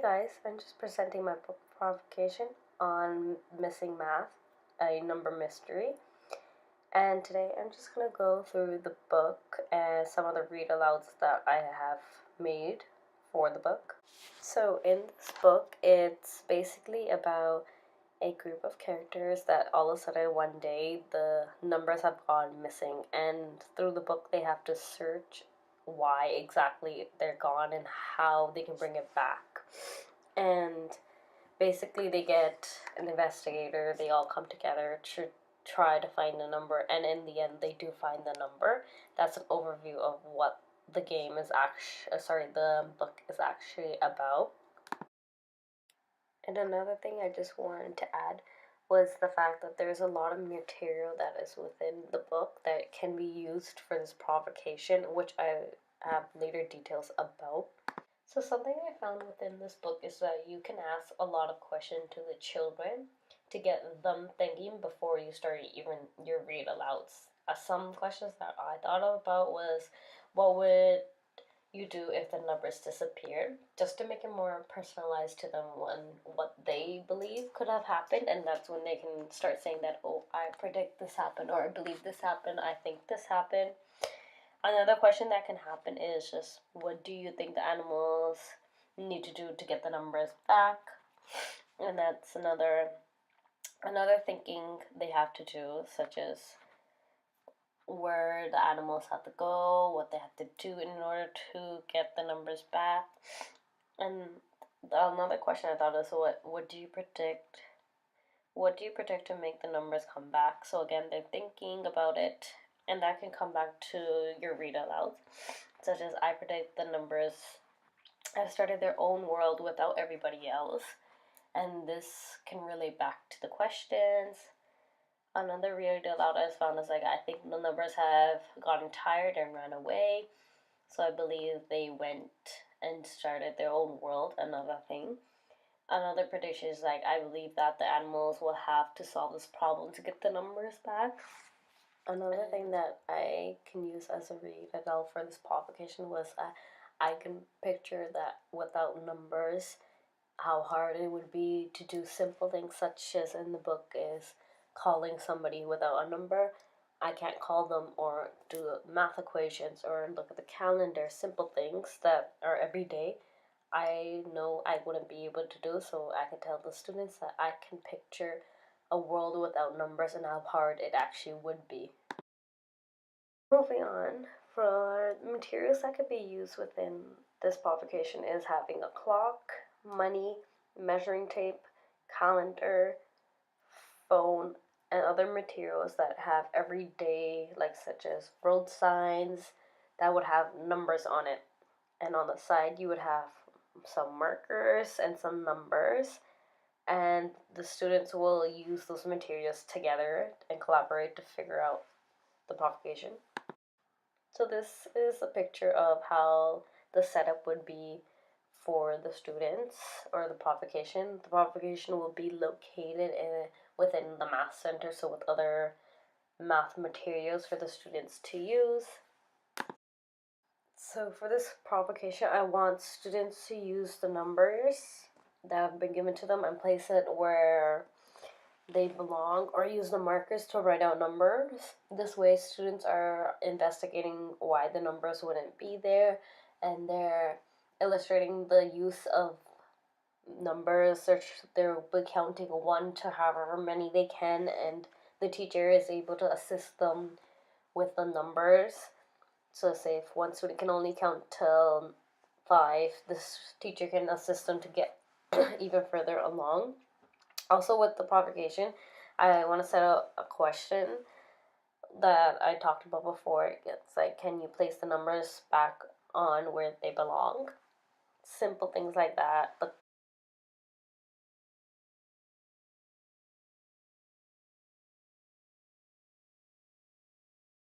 guys, I'm just presenting my book Provocation on missing math, a number mystery. And today I'm just gonna go through the book and some of the read alouds that I have made for the book. So in this book, it's basically about a group of characters that all of a sudden one day the numbers have gone missing, and through the book they have to search why exactly they're gone and how they can bring it back. And basically they get an investigator, they all come together to try to find the number, and in the end they do find the number. That's an overview of what the game is the book is actually about. And another thing I just wanted to add was the fact that there's a lot of material that is within the book that can be used for this provocation, which I have later details about. So something I found within this book is that you can ask a lot of questions to the children to get them thinking before you start even your read alouds. Some questions that I thought about was, what would you do if the numbers disappeared, just to make it more personalized to them when what they believe could have happened, and that's when they can start saying that, oh, I predict this happened, or I believe this happened, I think this happened. Another question that can happen is just, what do you think the animals need to do to get the numbers back? And that's another thinking they have to do, such as where the animals have to go, what they have to do in order to get the numbers back. And another question I thought is, what do you predict? What do you predict to make the numbers come back? So again, they're thinking about it, and that can come back to your read aloud, such as, I predict the numbers have started their own world without everybody else, and this can relate back to the questions. Another read aloud I found is like, I think the numbers have gotten tired and ran away, so I believe they went and started their own world. Another thing. Another prediction is like, I believe that the animals will have to solve this problem to get the numbers back. Another thing that I can use as a read aloud for this provocation was, I can picture that without numbers, how hard it would be to do simple things, such as in the book is calling somebody without a number. I can't call them or do math equations or look at the calendar, simple things that are everyday. I know I wouldn't be able to do, so I can tell the students that I can picture a world without numbers and how hard it actually would be. Moving on, for materials that could be used within this provocation is having a clock, money, measuring tape, calendar, phone, and other materials that have everyday, like such as road signs that would have numbers on it. And on the side, you would have some markers and some numbers. And the students will use those materials together and collaborate to figure out the provocation. So this is a picture of how the setup would be for the students or the provocation. The provocation will be located within the math center, so with other math materials for the students to use. So for this provocation, I want students to use the numbers that have been given to them and place it where they belong, or use the markers to write out numbers. This way students are investigating why the numbers wouldn't be there, and they're illustrating the use of numbers. They'll be counting 1 to however many they can, and the teacher is able to assist them with the numbers. So say if one student can only count till 5, this teacher can assist them to get even further along. Also, with the provocation, I want to set out a question that I talked about before. It's like, can you place the numbers back on where they belong? Simple things like that, but